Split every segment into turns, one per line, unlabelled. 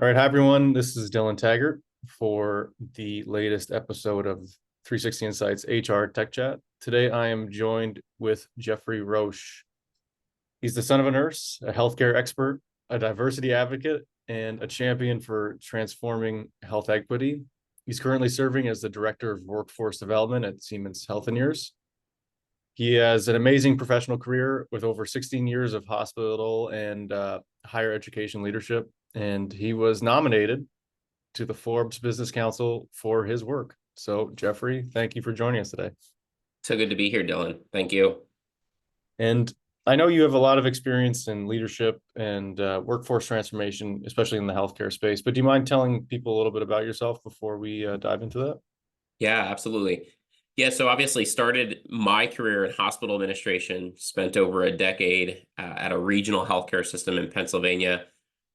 All right, hi everyone. This is Dylan Teggart for the latest episode of 360 Insights HR Tech Chat. Today I am joined with Geoffrey Roche. He's the son of a nurse, a healthcare expert, a diversity advocate, and a champion for transforming health equity. He's currently serving as the Director of Workforce Development at Siemens Healthineers. He has an amazing professional career with over 16 years of hospital and higher education leadership, and he was nominated to the Forbes Business Council for his work. So, Geoffrey, thank you for joining us today.
So good to be here, Dylan. Thank you.
And I know you have a lot of experience in leadership and workforce transformation, especially in the healthcare space. But do you mind telling people a little bit about yourself before we dive into that?
Yeah, absolutely. Yeah, so obviously started my career in hospital administration, spent over a decade at a regional healthcare system in Pennsylvania.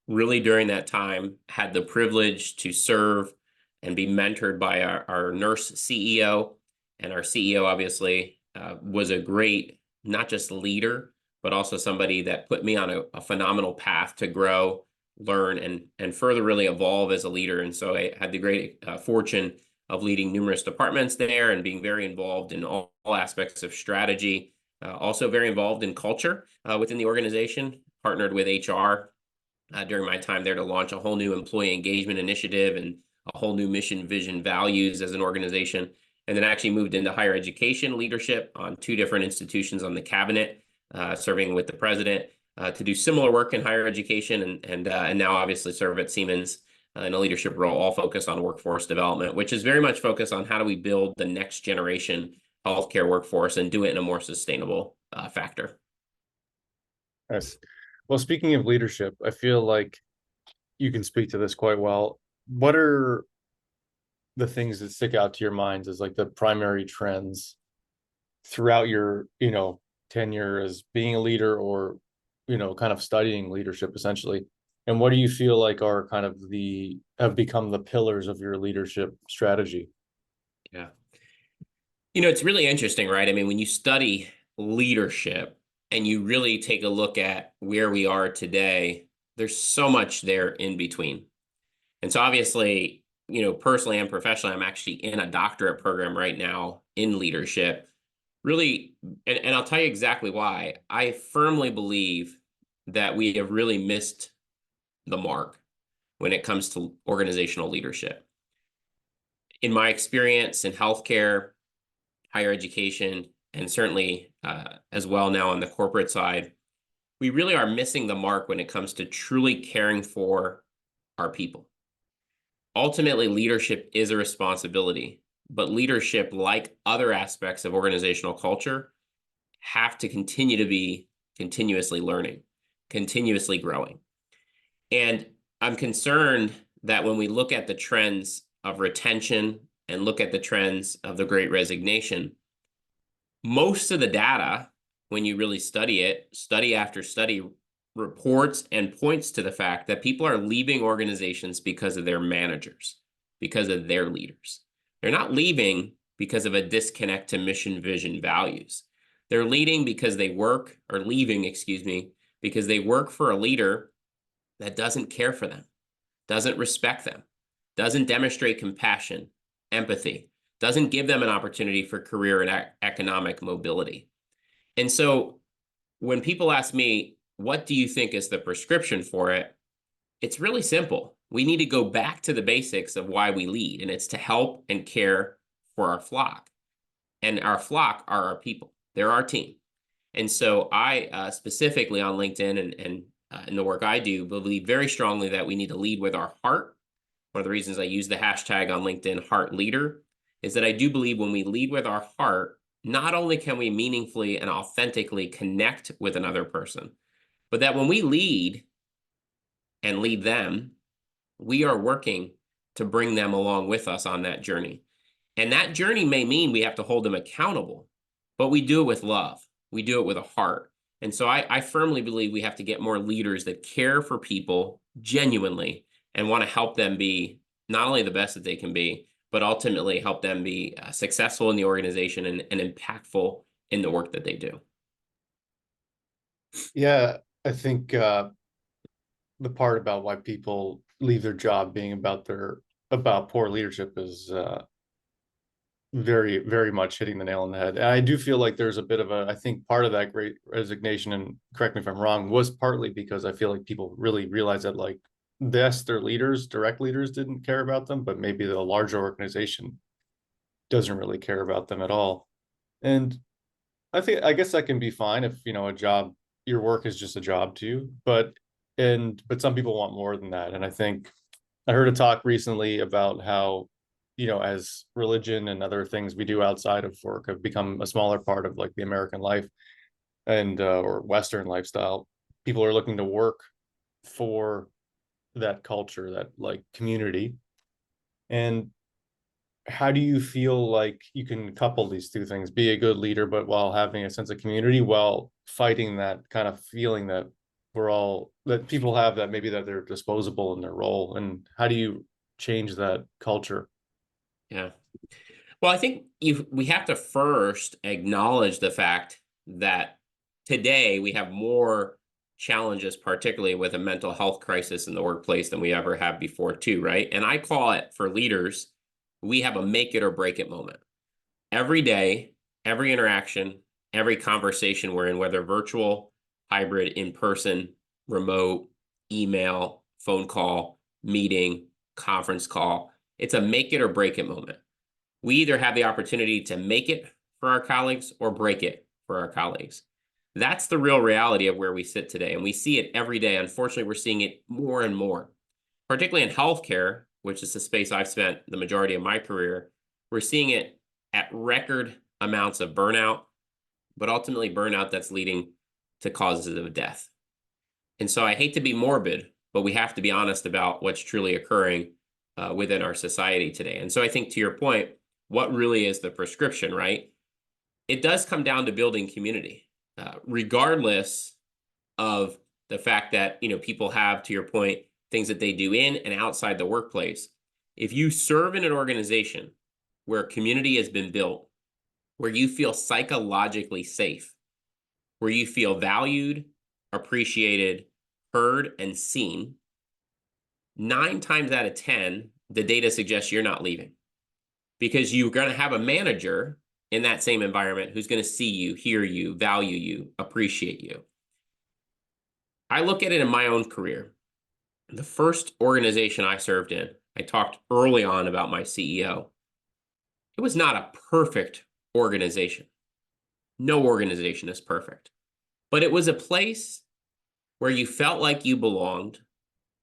Really during that time, had the privilege to serve and be mentored by our nurse CEO. And our CEO obviously was a great, not just leader, but also somebody that put me on a phenomenal path to grow, learn, and further really evolve as a leader. And so I had the great fortune of leading numerous departments there and being very involved in all aspects of strategy. Also very involved in culture within the organization, partnered with HR during my time there to launch a whole new employee engagement initiative and a whole new mission, vision, values as an organization. And then actually moved into higher education leadership on two different institutions on the cabinet, serving with the president to do similar work in higher education and now obviously serve at Siemens in a leadership role, all focused on workforce development, which is very much focused on how do we build the next generation healthcare workforce and do it in a more sustainable factor.
Nice. Well, speaking of leadership, I feel like you can speak to this quite well. What are the things that stick out to your minds as like the primary trends throughout your, tenure as being a leader or, kind of studying leadership essentially? And what do you feel like are kind of have become the pillars of your leadership strategy?
Yeah. It's really interesting, right? I mean, when you study leadership and you really take a look at where we are today, there's so much there in between. And so obviously, personally and professionally, I'm actually in a doctorate program right now in leadership. Really, and I'll tell you exactly why. I firmly believe that we have really missed the mark when it comes to organizational leadership. In my experience in healthcare, higher education, and certainly as well now on the corporate side, we really are missing the mark when it comes to truly caring for our people. Ultimately, leadership is a responsibility, but leadership, like other aspects of organizational culture, have to continue to be continuously learning, continuously growing. And I'm concerned that when we look at the trends of retention and look at the trends of the Great Resignation, most of the data, when you really study it, study after study, reports and points to the fact that people are leaving organizations because of their managers, because of their leaders. They're not leaving because of a disconnect to mission, vision, values. They're leaving, excuse me, because they work for a leader that doesn't care for them, doesn't respect them, doesn't demonstrate compassion, empathy, doesn't give them an opportunity for career and economic mobility. And so when people ask me, what do you think is the prescription for it? It's really simple. We need to go back to the basics of why we lead, and it's to help and care for our flock. And our flock are our people. They're our team. And so I specifically on LinkedIn and in the work I do, believe very strongly that we need to lead with our heart. One of the reasons I use the hashtag on LinkedIn, Heart Leader, is that I do believe when we lead with our heart, not only can we meaningfully and authentically connect with another person, but that when we lead and lead them, we are working to bring them along with us on that journey. And that journey may mean we have to hold them accountable, but we do it with love. We do it with a heart. And so I firmly believe we have to get more leaders that care for people genuinely and want to help them be not only the best that they can be, but ultimately help them be successful in the organization and impactful in the work that they do.
Yeah, I think the part about why people leave their job being about poor leadership is very, very much hitting the nail on the head. And I do feel like there's a bit of I think part of that great resignation, and correct me if I'm wrong, was partly because I feel like people really realized that, like, yes, their leaders, direct leaders, didn't care about them, but maybe the larger organization doesn't really care about them at all. And I guess that can be fine if, a job, your work is just a job to you, but some people want more than that. And I think I heard a talk recently about how, as religion and other things we do outside of work have become a smaller part of, like, the American life and or Western lifestyle, people are looking to work for that culture, that, like, community. And how do you feel like you can couple these two things, be a good leader, but while having a sense of community, while fighting that kind of feeling that that people have, that maybe that they're disposable in their role? And how do you change that culture?
Yeah. Well, I think we have to first acknowledge the fact that today we have more challenges, particularly with a mental health crisis in the workplace, than we ever have before, too, right? And I call it, for leaders, we have a make it or break it moment. Every day, every interaction, every conversation we're in, whether virtual, hybrid, in person, remote, email, phone call, meeting, conference call, it's a make it or break it moment. We either have the opportunity to make it for our colleagues or break it for our colleagues. That's the real reality of where we sit today. And we see it every day. Unfortunately, we're seeing it more and more, particularly in healthcare, which is the space I've spent the majority of my career. We're seeing it at record amounts of burnout, but ultimately burnout that's leading to causes of death. And so I hate to be morbid, but we have to be honest about what's truly occurring within our society today. And so I think, to your point, what really is the prescription, right? It does come down to building community, regardless of the fact that, people have, to your point, things that they do in and outside the workplace. If you serve in an organization where community has been built, where you feel psychologically safe, where you feel valued, appreciated, heard, and seen, 9 times out of 10, the data suggests you're not leaving, because you're going to have a manager in that same environment who's going to see you, hear you, value you, appreciate you. I look at it in my own career. The first organization I served in, I talked early on about my CEO. It was not a perfect organization. No organization is perfect. But it was a place where you felt like you belonged.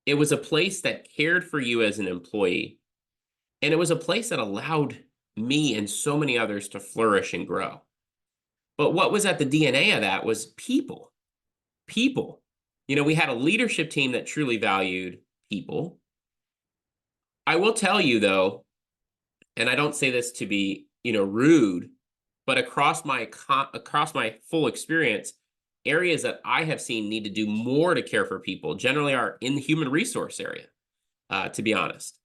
It was a place that cared for you as an employee. And it was a place that allowed me and so many others to flourish and grow. But what was at the DNA of that was people. People. We had a leadership team that truly valued people. I will tell you, though, and I don't say this to be, rude, but across my full experience, areas that I have seen need to do more to care for people generally are in the human resource area, to be honest.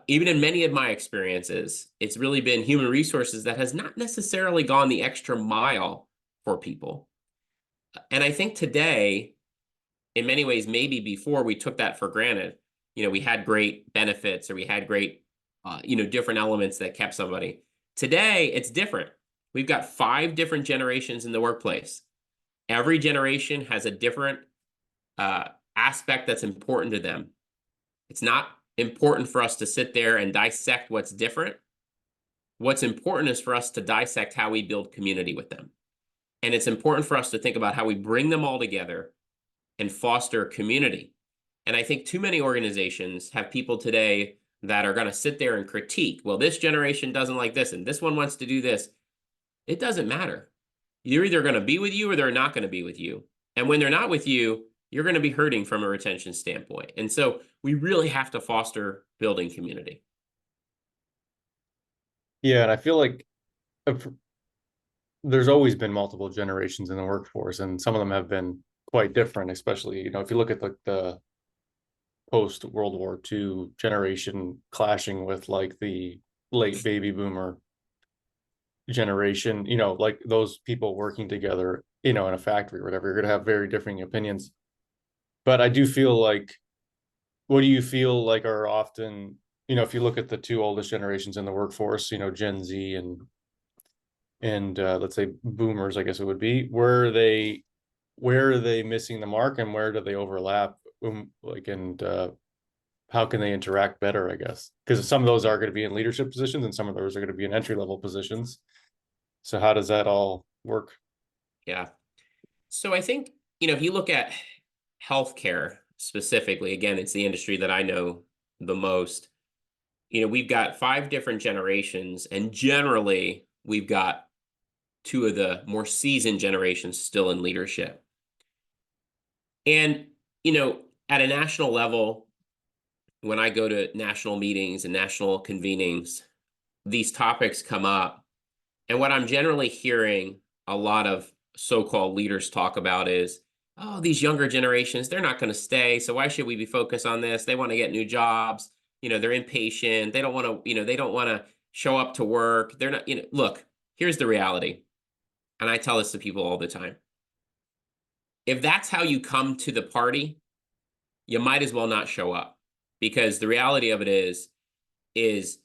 Even in many of my experiences, it's really been human resources that has not necessarily gone the extra mile for people. And I think today, in many ways, maybe before we took that for granted, we had great benefits, or we had great, different elements that kept somebody. Today, it's different. We've got 5 different generations in the workplace. Every generation has a different aspect that's important to them. It's not important for us to sit there and dissect what's different. What's important is for us to dissect how we build community with them. And it's important for us to think about how we bring them all together and foster community. And I think too many organizations have people today that are going to sit there and critique, well, this generation doesn't like this, and this one wants to do this. It doesn't matter. You're either going to be with you or they're not going to be with you. And when they're not with you, you're going to be hurting from a retention standpoint. And so we really have to foster building community.
Yeah, and I feel like there's always been multiple generations in the workforce, and some of them have been quite different, especially, if you look at the post World War II generation clashing with, like, the late baby boomer generation, like those people working together, in a factory or whatever, you're going to have very differing opinions. But I do feel like what do you feel like are often, if you look at the two oldest generations in the workforce, Gen Z and let's say boomers, I guess it would be, where are they missing the mark and where do they overlap? And how can they interact better, I guess? Because some of those are going to be in leadership positions and some of those are going to be in entry level positions. So how does that all work?
Yeah. So I think, if you look at healthcare specifically, again, it's the industry that I know the most. We've got 5 different generations, and generally we've got 2 of the more seasoned generations still in leadership. And, at a national level, when I go to national meetings and national convenings, these topics come up. And what I'm generally hearing a lot of so-called leaders talk about is, oh, these younger generations, they're not going to stay. So why should we be focused on this? They want to get new jobs. They're impatient. They don't want to, they don't want to show up to work. They're not, look, here's the reality. And I tell this to people all the time. If that's how you come to the party, you might as well not show up, because the reality of it is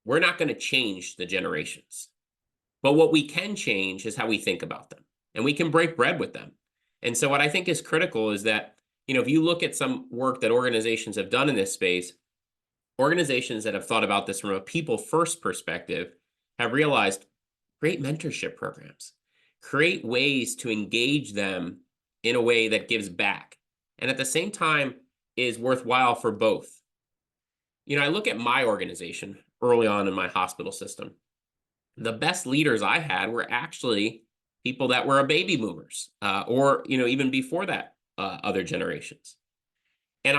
we're not going to change the generations. But what we can change is how we think about them, and we can break bread with them. And so what I think is critical is that, if you look at some work that organizations have done in this space, organizations that have thought about this from a people first perspective have realized create mentorship programs, create ways to engage them in a way that gives back, and at the same time is worthwhile for both. I look at my organization early on in my hospital system. The best leaders I had were actually people that were baby boomers, or even before that, other generations. And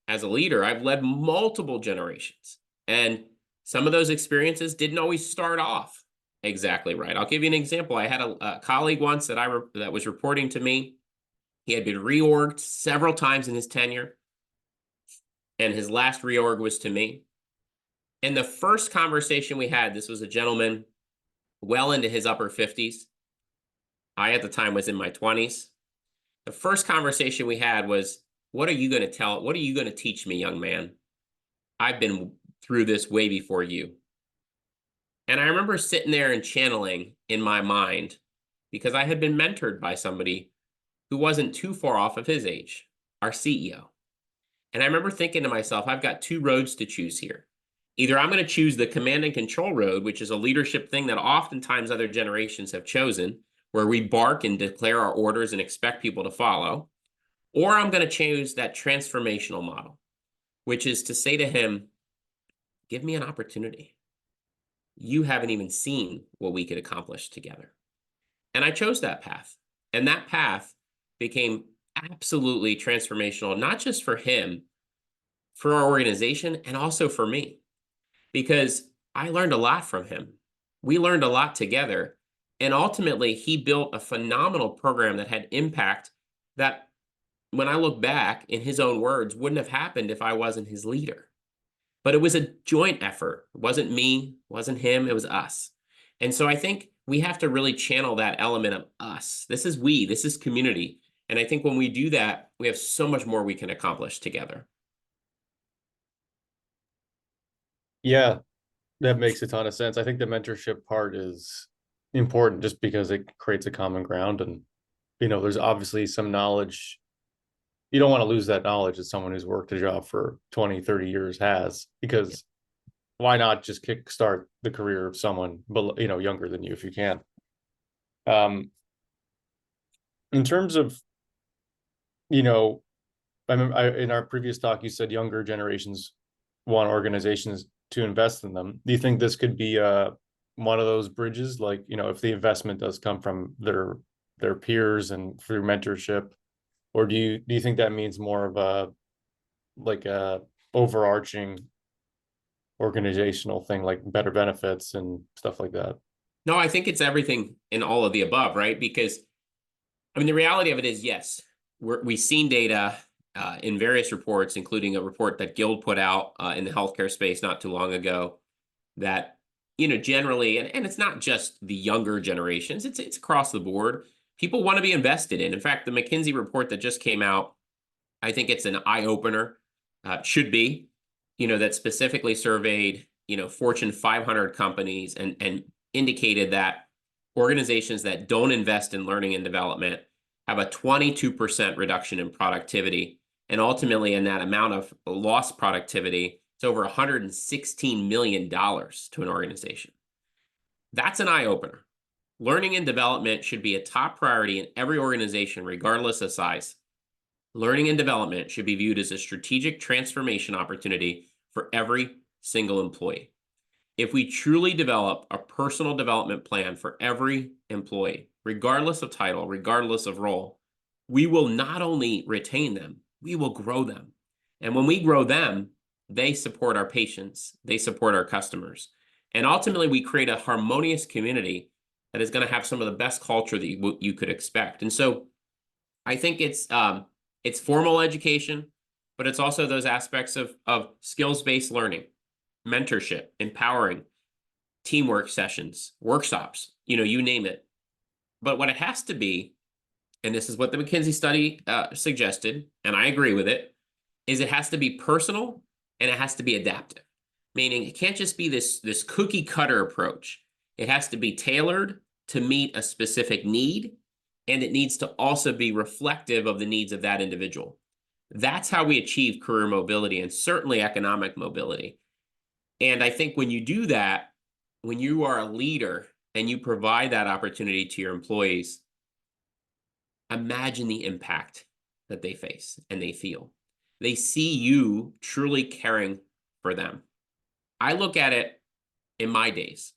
as a leader, I've led multiple generations, and some of those experiences didn't always start off exactly right. I'll give you an example. I had a colleague once that was reporting to me. He had been reorged several times in his tenure, and his last reorg was to me. And the first conversation we had, this was a gentleman well into his upper 50s. I, at the time, was in my 20s. The first conversation we had was, what are you going to teach me, young man? I've been through this way before you. And I remember sitting there and channeling in my mind, because I had been mentored by somebody who wasn't too far off of his age, our CEO. And I remember thinking to myself, I've got 2 roads to choose here. Either I'm going to choose the command and control road, which is a leadership thing that oftentimes other generations have chosen, where we bark and declare our orders and expect people to follow, or I'm going to choose that transformational model, which is to say to him, give me an opportunity. You haven't even seen what we could accomplish together. And I chose that path. And that path became absolutely transformational, not just for him, for our organization, and also for me, because I learned a lot from him. We learned a lot together. And ultimately, he built a phenomenal program that had impact that, when I look back, in his own words, wouldn't have happened if I wasn't his leader. But it was a joint effort. It wasn't me, it wasn't him, it was us. And so I think we have to really channel that element of us. This is community. And I think when we do that, we have so much more we can accomplish together.
Yeah, that makes a ton of sense. I think the mentorship part is important just because it creates a common ground. And, there's obviously some knowledge. You don't want to lose that knowledge that someone who's worked a job for 20, 30 years has, because why not just kickstart the career of someone, younger than you if you can. In terms of, in our previous talk, you said younger generations want organizations to invest in them. Do you think this could be one of those bridges? Like, if the investment does come from their peers and through mentorship, or do you think that means more of a overarching organizational thing, like better benefits and stuff like that?
No, I think it's everything in all of the above, right? Because, the reality of it is, yes, we've seen data in various reports, including a report that Guild put out in the healthcare space not too long ago, that, generally, and it's not just the younger generations, it's across the board. People want to be invested in. In fact, the McKinsey report that just came out, I think it's an eye-opener should be, that specifically surveyed, Fortune 500 companies and indicated that organizations that don't invest in learning and development have a 22% reduction in productivity. And ultimately, in that amount of lost productivity, it's over $116 million to an organization. That's an eye-opener. Learning and development should be a top priority in every organization, regardless of size. Learning and development should be viewed as a strategic transformation opportunity for every single employee. If we truly develop a personal development plan for every employee, regardless of title, regardless of role, we will not only retain them, we will grow them. And when we grow them, they support our patients, they support our customers. And ultimately, we create a harmonious community that is going to have some of the best culture that you could expect. And so I think it's formal education, but it's also those aspects of skills-based learning, mentorship, empowering, teamwork sessions, workshops, you name it. But what it has to be, and this is what the McKinsey study suggested, and I agree with it, is it has to be personal and it has to be adaptive. Meaning it can't just be this cookie cutter approach. It has to be tailored to meet a specific need, and it needs to also be reflective of the needs of that individual. That's how we achieve career mobility and certainly economic mobility. And I think when you do that, when you are a leader and you provide that opportunity to your employees, imagine the impact that they face and they feel. They see you truly caring for them. I look at it in my days.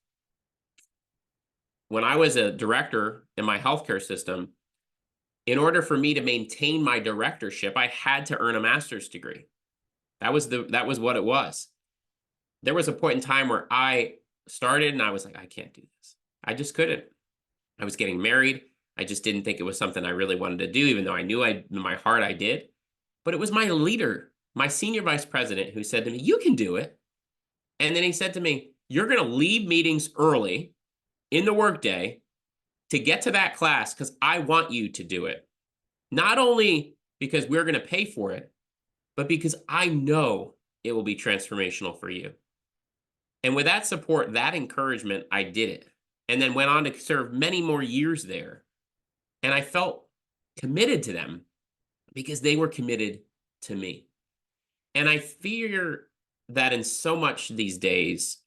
When I was a director in my healthcare system, in order for me to maintain my directorship, I had to earn a master's degree. That was what it was. There was a point in time where I started and I was like, I can't do this. I just couldn't. I was getting married. I just didn't think it was something I really wanted to do, even though I knew in my heart I did. But it was my leader, my senior vice president, who said to me, you can do it. And then he said to me, you're going to leave meetings early in the workday to get to that class because I want you to do it. Not only because we're going to pay for it, but because I know it will be transformational for you. And with that support, that encouragement, I did it. And then went on to serve many more years there. And I felt committed to them because they were committed to me. And I fear that in so much these days,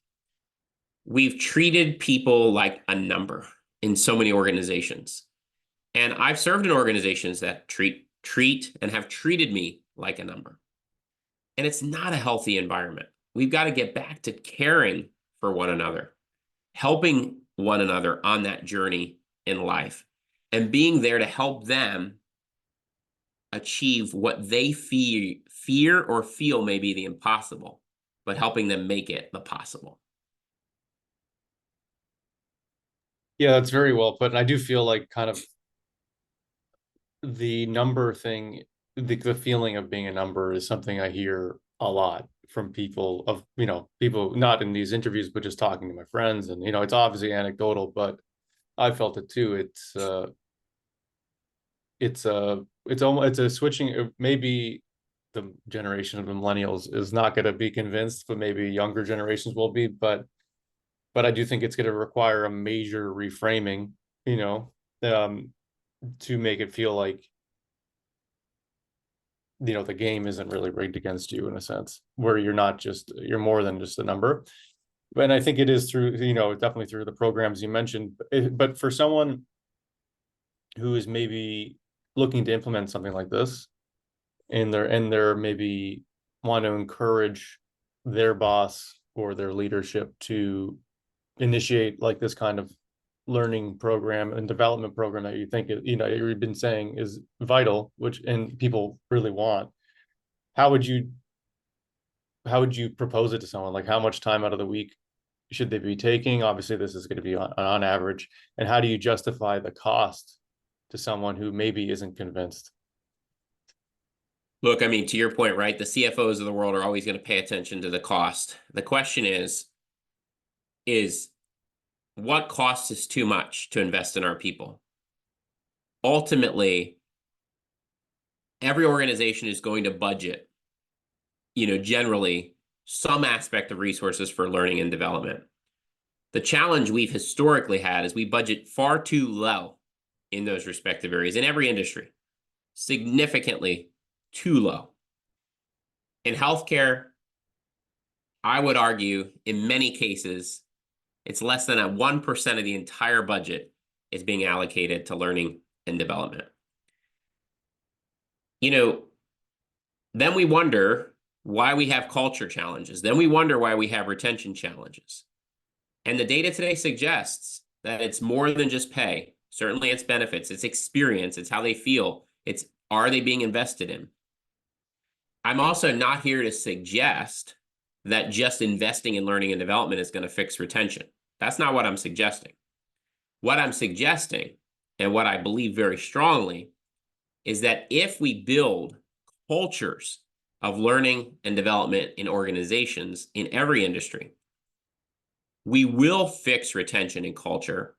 we've treated people like a number in so many organizations. And I've served in organizations that treat and have treated me like a number. And it's not a healthy environment. We've got to get back to caring for one another, helping one another on that journey in life, and being there to help them achieve what they fear or feel may be the impossible, but helping them make it the possible.
Yeah, that's very well put. And I do feel like kind of the number thing, the feeling of being a number is something I hear a lot from people people not in these interviews, but just talking to my friends. And, it's obviously anecdotal, but I felt it too. It's a switching, maybe the generation of the millennials is not going to be convinced, but maybe younger generations will be. But I do think it's going to require a major reframing, to make it feel like, the game isn't really rigged against you in a sense, where you're more than just a number. And I think it is through, definitely through the programs you mentioned. But for someone who is maybe looking to implement something like this, and they're maybe want to encourage their boss or their leadership to initiate like this kind of learning program and development program that you think, you've been saying is vital, and people really want, how would you propose it to someone? Like, how much time out of the week should they be taking? Obviously, this is going to be on average. And how do you justify the cost to someone who maybe isn't convinced?
Look, I mean, to your point, right? The CFOs of the world are always going to pay attention to the cost. The question is what costs us too much to invest in our people? Ultimately, every organization is going to budget, generally some aspect of resources for learning and development. The challenge we've historically had is we budget far too low in those respective areas in every industry, significantly too low. In healthcare, I would argue in many cases, it's less than 1% of the entire budget is being allocated to learning and development. Then we wonder why we have culture challenges. Then we wonder why we have retention challenges. And the data today suggests that it's more than just pay. Certainly it's benefits, it's experience, it's how they feel, it's are they being invested in. I'm also not here to suggest that just investing in learning and development is going to fix retention. That's not what I'm suggesting. What I'm suggesting, and what I believe very strongly, is that if we build cultures of learning and development in organizations in every industry, we will fix retention and culture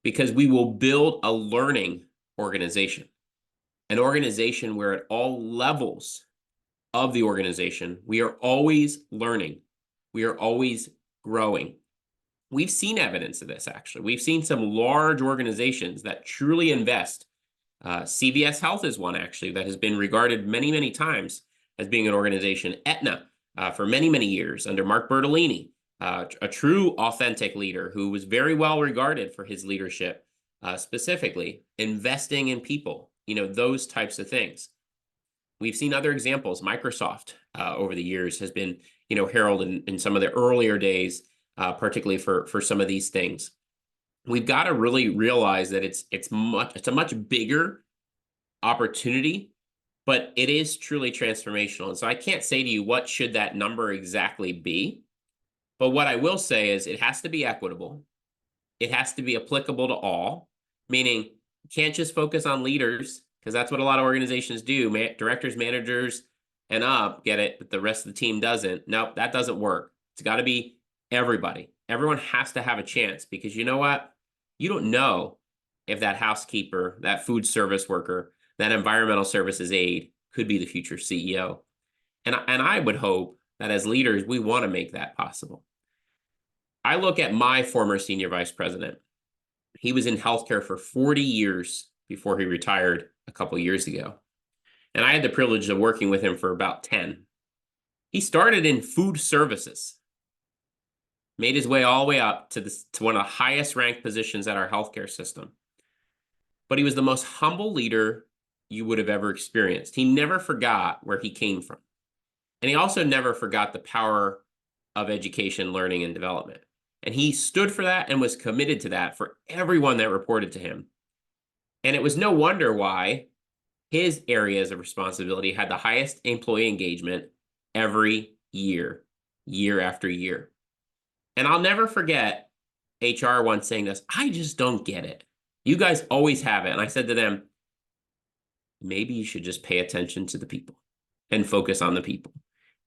because we will build a learning organization, an organization where at all levels of the organization, we are always learning. We are always growing. We've seen evidence of this, actually. We've seen some large organizations that truly invest. CVS Health is one, actually, that has been regarded many, many times as being an organization. Aetna, for many, many years under Mark Bertolini, a true authentic leader who was very well regarded for his leadership, specifically investing in people, those types of things. We've seen other examples. Microsoft over the years has been, heralded in some of the earlier days, particularly for some of these things. We've got to really realize that it's a much bigger opportunity, but it is truly transformational. And so I can't say to you what should that number exactly be, but what I will say is it has to be equitable. It has to be applicable to all, meaning you can't just focus on leaders, because that's what a lot of organizations do. Directors, managers, and up get it, but the rest of the team doesn't. Nope, that doesn't work. It's got to be everybody. Everyone has to have a chance, because you know what? You don't know if that housekeeper, that food service worker, that environmental services aide could be the future CEO. And I would hope that as leaders, we want to make that possible. I look at my former senior vice president. He was in healthcare for 40 years before he retired a couple years ago. And I had the privilege of working with him for about 10. He started in food services, made his way all the way up to one of the highest ranked positions at our healthcare system. But he was the most humble leader you would have ever experienced. He never forgot where he came from. And he also never forgot the power of education, learning, and development. And he stood for that and was committed to that for everyone that reported to him. And it was no wonder why his areas of responsibility had the highest employee engagement every year, year after year. And I'll never forget HR once saying this, I just don't get it. You guys always have it. And I said to them, maybe you should just pay attention to the people and focus on the people,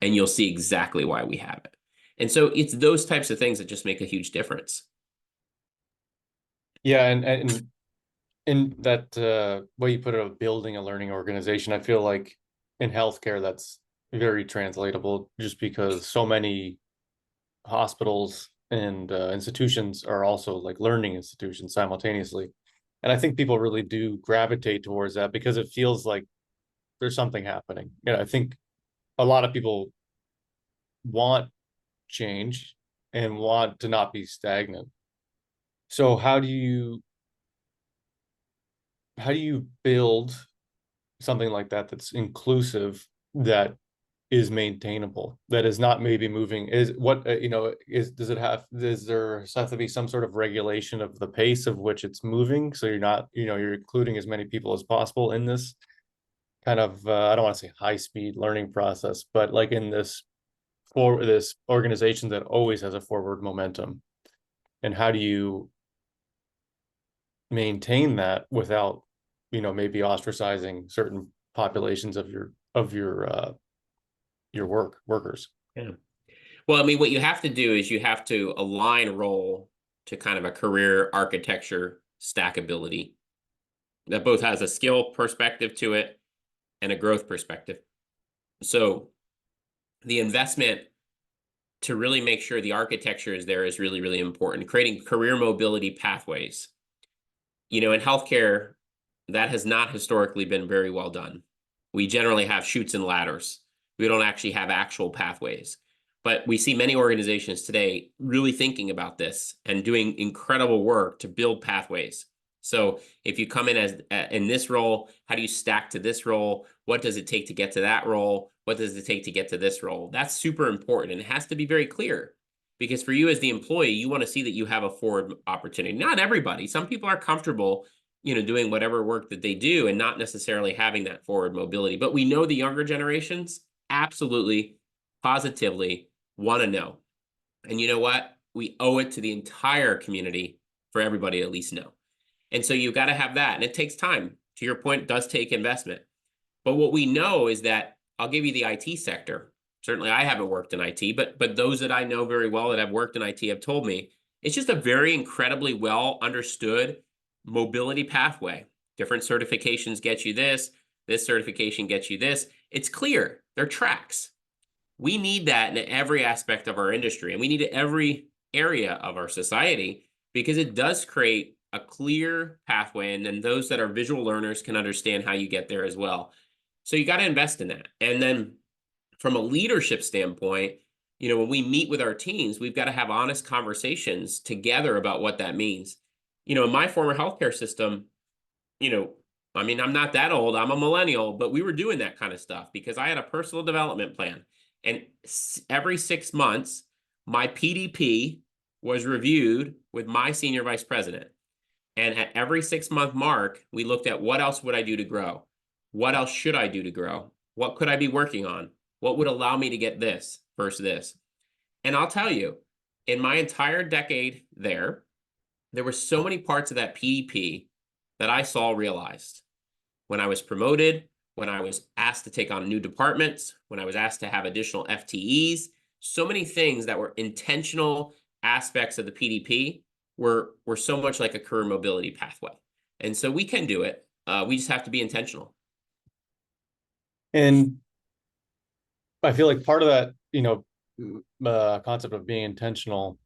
and you'll see exactly why we have it. And so it's those types of things that just make a huge difference.
Yeah, and in that way you put it of building a learning organization, I feel like in healthcare that's very translatable, just because so many hospitals and institutions are also like learning institutions simultaneously. And I think people really do gravitate towards that because it feels like there's something happening. I think a lot of people want change and want to not be stagnant. So how do you build something like that that's inclusive, that is maintainable, that is not maybe moving? Is what does there have to be some sort of regulation of the pace of which it's moving, so you're not, you're including as many people as possible in this kind of I don't want to say high speed learning process, but like in this organization that always has a forward momentum? And how do you maintain that without maybe ostracizing certain populations of your workers?
Yeah. Well, I mean, what you have to do is you have to align role to kind of a career architecture stackability that both has a skill perspective to it and a growth perspective. So the investment to really make sure the architecture is there is really, really important. Creating career mobility pathways. In healthcare, that has not historically been very well done. We generally have chutes and ladders. We don't actually have actual pathways. But we see many organizations today really thinking about this and doing incredible work to build pathways. So if you come in as in this role, how do you stack to this role? What does it take to get to that role? What does it take to get to this role? That's super important, and it has to be very clear, because for you as the employee, you want to see that you have a forward opportunity. Not everybody. Some people are comfortable, doing whatever work that they do and not necessarily having that forward mobility. But we know the younger generations absolutely, positively want to know. And you know what? We owe it to the entire community for everybody to at least know. And so you've got to have that. And it takes time. To your point, it does take investment. But what we know is that, I'll give you the IT sector. Certainly I haven't worked in IT, but those that I know very well that have worked in IT have told me it's just a very incredibly well understood mobility pathway. Different certifications get you this certification gets you this. It's clear. They're tracks. We need that in every aspect of our industry, and we need it in every area of our society, because it does create a clear pathway, and then those that are visual learners can understand how you get there as well. So you got to invest in that. And then from a leadership standpoint, when we meet with our teams, we've got to have honest conversations together about what that means. In my former healthcare system, I'm not that old, I'm a millennial, but we were doing that kind of stuff because I had a personal development plan. And every 6 months, my PDP was reviewed with my senior vice president. And at every 6-month mark, we looked at what else would I do to grow? What else should I do to grow? What could I be working on? What would allow me to get this versus this? And I'll tell you, in my entire decade there were so many parts of that PDP that I saw realized. When I was promoted, when I was asked to take on new departments, when I was asked to have additional FTEs, so many things that were intentional aspects of the PDP were so much like a career mobility pathway. And so we can do it. We just have to be intentional.
And I feel like part of that, concept of being intentional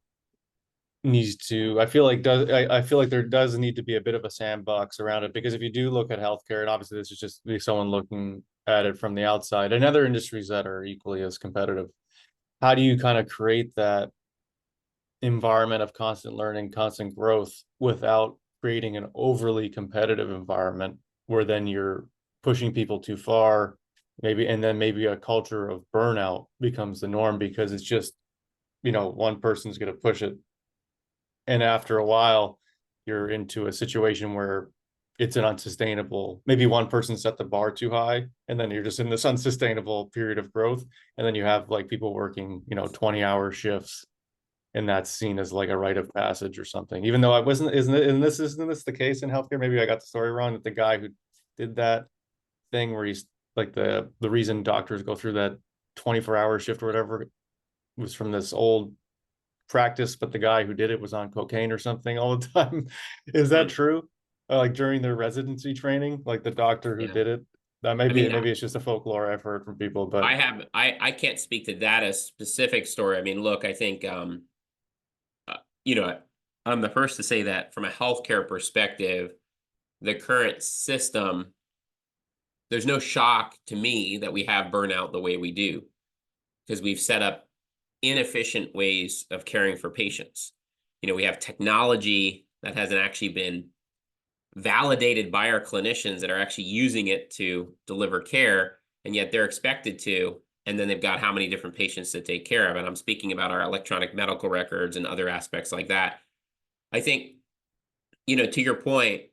needs to, I feel like there does need to be a bit of a sandbox around it, because if you do look at healthcare, and obviously this is just someone looking at it from the outside, and other industries that are equally as competitive, how do you kind of create that environment of constant learning, constant growth, without creating an overly competitive environment where then you're pushing people too far, and then maybe a culture of burnout becomes the norm, because it's just, one person's going to push it, and after a while you're into a situation where it's an unsustainable, maybe one person set the bar too high, and then you're just in this unsustainable period of growth, and then you have like people working 20-hour shifts, and that's seen as like a rite of passage or something, even though I wasn't. Isn't this the case in healthcare? Maybe I got the story wrong, that the guy who did that thing where he's like, the reason doctors go through that 24-hour shift or whatever was from this old practice, but the guy who did it was on cocaine or something all the time. Is that true? Like during their residency training, like the doctor who did it. Maybe it's just a folklore I've heard from people, but
I can't speak to that as specific story. I mean, look, I think I'm the first to say that from a healthcare perspective, the current system, there's no shock to me that we have burnout the way we do, because we've set up inefficient ways of caring for patients. We have technology that hasn't actually been validated by our clinicians that are actually using it to deliver care, and yet they're expected to, and then they've got how many different patients to take care of. And I'm speaking about our electronic medical records and other aspects like that. I think, to your point,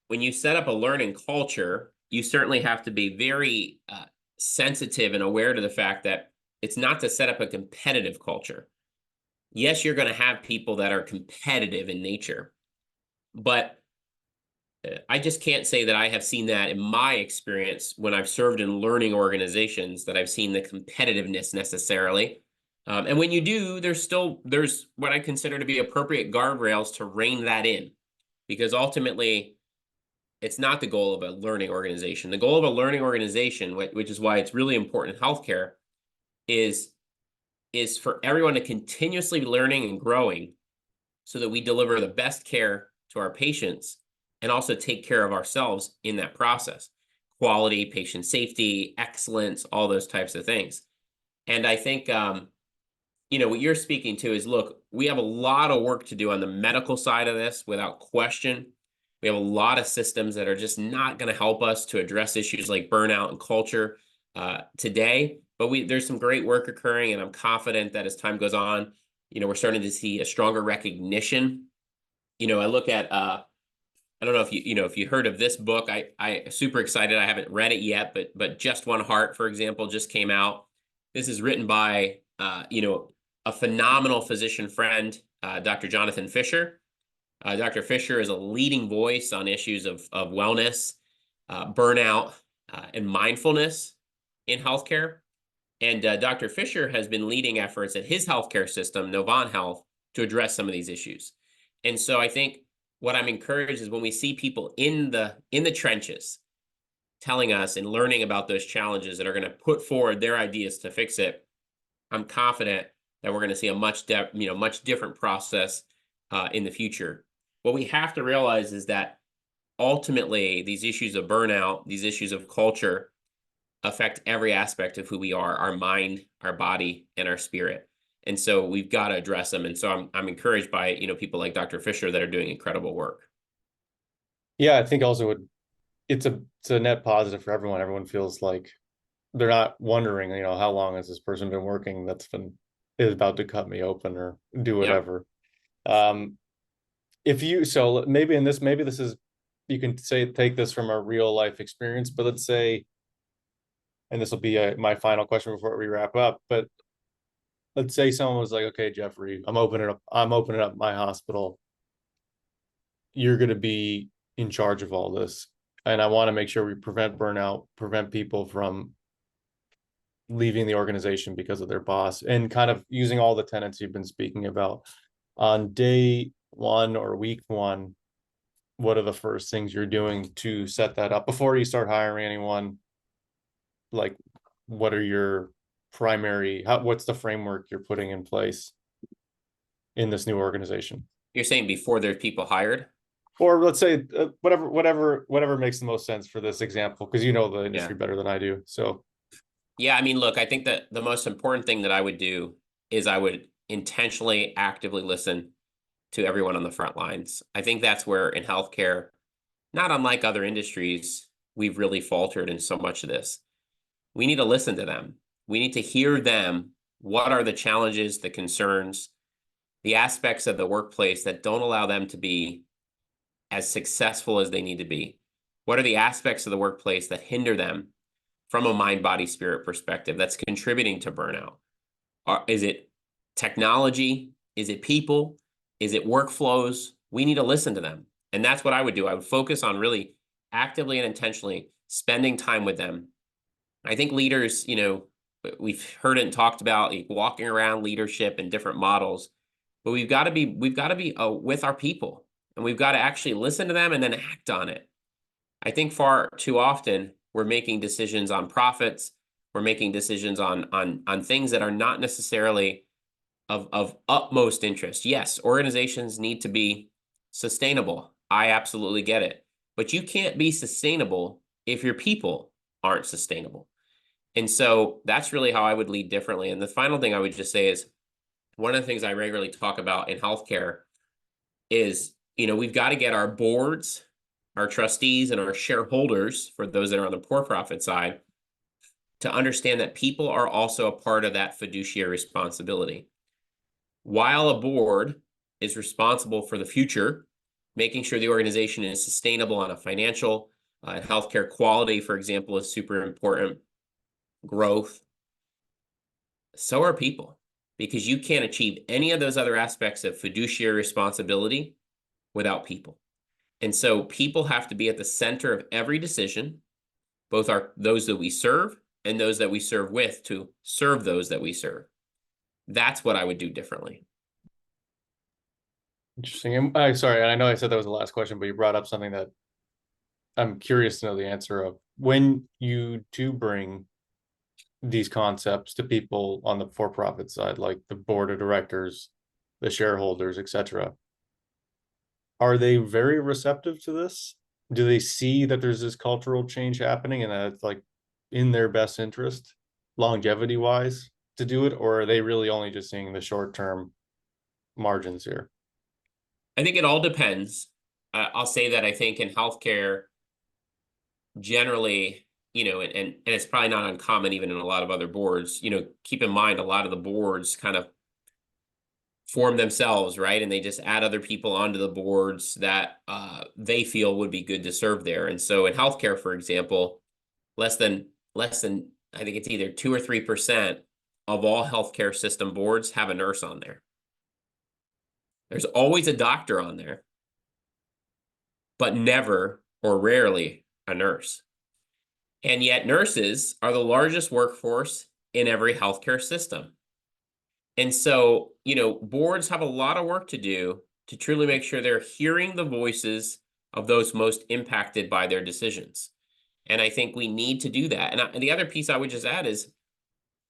when you set up a learning culture, you certainly have to be very sensitive and aware to the fact that it's not to set up a competitive culture. Yes, you're going to have people that are competitive in nature, but I just can't say that I have seen that in my experience when I've served in learning organizations, that I've seen the competitiveness necessarily. And when you do, there's what I consider to be appropriate guardrails to rein that in, because ultimately it's not the goal of a learning organization. The goal of a learning organization, which is why it's really important in healthcare, is for everyone to continuously be learning and growing so that we deliver the best care to our patients and also take care of ourselves in that process. Quality, patient safety, excellence, all those types of things. And I think, what you're speaking to is, look, we have a lot of work to do on the medical side of this, without question. We have a lot of systems that are just not going to help us to address issues like burnout and culture today. But there's some great work occurring, and I'm confident that as time goes on, we're starting to see a stronger recognition. I look at I don't know if you heard of this book. I super excited. I haven't read it yet, but Just One Heart, for example, just came out. This is written by a phenomenal physician friend, Dr. Jonathan Fisher. Dr. Fisher is a leading voice on issues of wellness, burnout, and mindfulness in healthcare. And Dr. Fisher has been leading efforts at his healthcare system, Novant Health, to address some of these issues. And so I think what I'm encouraged is when we see people in the trenches telling us and learning about those challenges that are going to put forward their ideas to fix it, I'm confident that we're going to see a much different process in the future. What we have to realize is that ultimately these issues of burnout, these issues of culture, affect every aspect of who we are, our mind, our body, and our spirit. And so we've got to address them. And so I'm encouraged by, people like Dr. Fisher that are doing incredible work.
Yeah, I think also it's a net positive for everyone. Everyone feels like they're not wondering, how long has this person been working is about to cut me open or do
Yep.
whatever. So maybe this is, you can take this from a real life experience, but let's say, and this will be my final question before we wrap up, but let's say someone was like, okay, Geoffrey, I'm opening up my hospital. You're going to be in charge of all this. And I want to make sure we prevent burnout, prevent people from leaving the organization because of their boss, and kind of using all the tenets you've been speaking about. On day one or week one, what are the first things you're doing to set that up before you start hiring anyone? Like, what are your what's the framework you're putting in place in this new organization?
You're saying before there's people hired?
Or let's say whatever makes the most sense for this example, because you know the
Yeah.
industry better than I do. So
Yeah, I mean, look, I think that the most important thing that I would do is I would intentionally, actively listen to everyone on the front lines. I think that's where in healthcare, not unlike other industries, we've really faltered in so much of this. We need to listen to them. We need to hear them. What are the challenges, the concerns, the aspects of the workplace that don't allow them to be as successful as they need to be? What are the aspects of the workplace that hinder them from a mind, body, spirit perspective that's contributing to burnout? Is it technology? Is it people? Is it workflows? We need to listen to them. And that's what I would do. I would focus on really actively and intentionally spending time with them. I think leaders, we've heard it and talked about like walking around leadership and different models, but we've got to be with our people, and we've got to actually listen to them and then act on it. I think far too often we're making decisions on profits. We're making decisions on things that are not necessarily of utmost interest. Yes, organizations need to be sustainable. I absolutely get it. But you can't be sustainable if your people aren't sustainable. And so that's really how I would lead differently. And the final thing I would just say is, one of the things I regularly talk about in healthcare is, we've got to get our boards, our trustees, and our shareholders, for those that are on the for-profit side, to understand that people are also a part of that fiduciary responsibility. While a board is responsible for the future, making sure the organization is sustainable on a financial and healthcare quality, for example, is super important. Growth. So are people, because you can't achieve any of those other aspects of fiduciary responsibility without people. And so people have to be at the center of every decision, both those that we serve and those that we serve with, to serve those that we serve. That's what I would do differently.
interesting. And sorry, I know I said that was the last question, but you brought up something that I'm curious to know the answer of. When you do bring these concepts to people on the for-profit side, like the board of directors, the shareholders, etc., are they very receptive to this? Do they see that there's this cultural change happening and that it's like in their best interest, longevity wise, to do it? Or are they really only just seeing the short-term margins here?
I think it all depends. I'll say that I think in healthcare, generally, and it's probably not uncommon even in a lot of other boards, keep in mind a lot of the boards kind of form themselves, right? And they just add other people onto the boards that they feel would be good to serve there. And so in healthcare, for example, less than I think it's either 2 or 3% of all healthcare system boards have a nurse on there. There's always a doctor on there, but never or rarely a nurse. And yet nurses are the largest workforce in every healthcare system. And so, boards have a lot of work to do to truly make sure they're hearing the voices of those most impacted by their decisions. And I think we need to do that. And the other piece I would just add is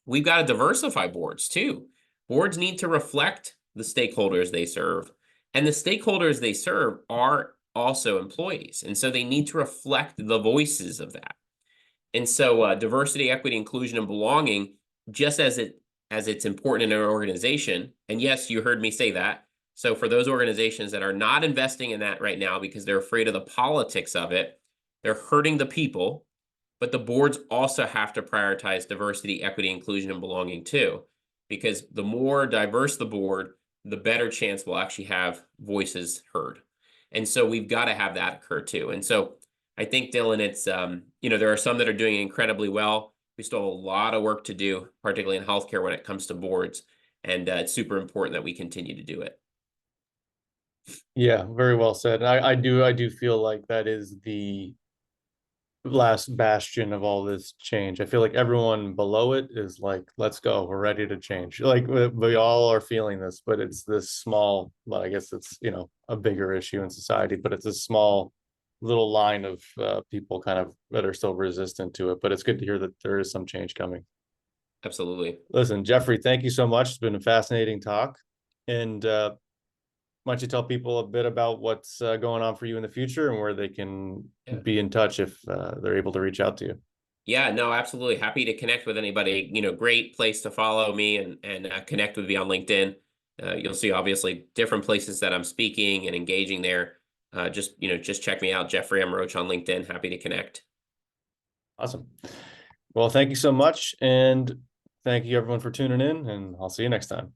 we've got to diversify boards too. Boards need to reflect the stakeholders they serve. And the stakeholders they serve are also employees. And so they need to reflect the voices of that. And so diversity, equity, inclusion, and belonging, just as it's important in an organization, and yes, you heard me say that. So for those organizations that are not investing in that right now because they're afraid of the politics of it, they're hurting the people, but the boards also have to prioritize diversity, equity, inclusion, and belonging too, because the more diverse the board, the better chance we'll actually have voices heard. And so we've got to have that occur too. And so I think, Dylan, it's, there are some that are doing incredibly well. We still have a lot of work to do, particularly in healthcare when it comes to boards. And it's super important that we continue to do it.
Yeah, very well said. And I do feel like that is the last bastion of all this change. I feel like everyone below it is like, let's go, we're ready to change. Like we all are feeling this, but it's this small, well, I guess it's, a bigger issue in society, but it's a small little line of people kind of that are still resistant to it. But it's good to hear that there is some change coming.
Absolutely.
Listen, Geoffrey, thank you so much. It's been a fascinating talk. And why don't you tell people a bit about what's going on for you in the future and where they can
Yeah.
be in touch if they're able to reach out to you?
Yeah, no, absolutely. Happy to connect with anybody. Great place to follow me and connect with me on LinkedIn. You'll see obviously different places that I'm speaking and engaging there. Just check me out, Geoffrey M. Roche on LinkedIn. Happy to connect.
Awesome. Well, thank you so much. And thank you everyone for tuning in, and I'll see you next time.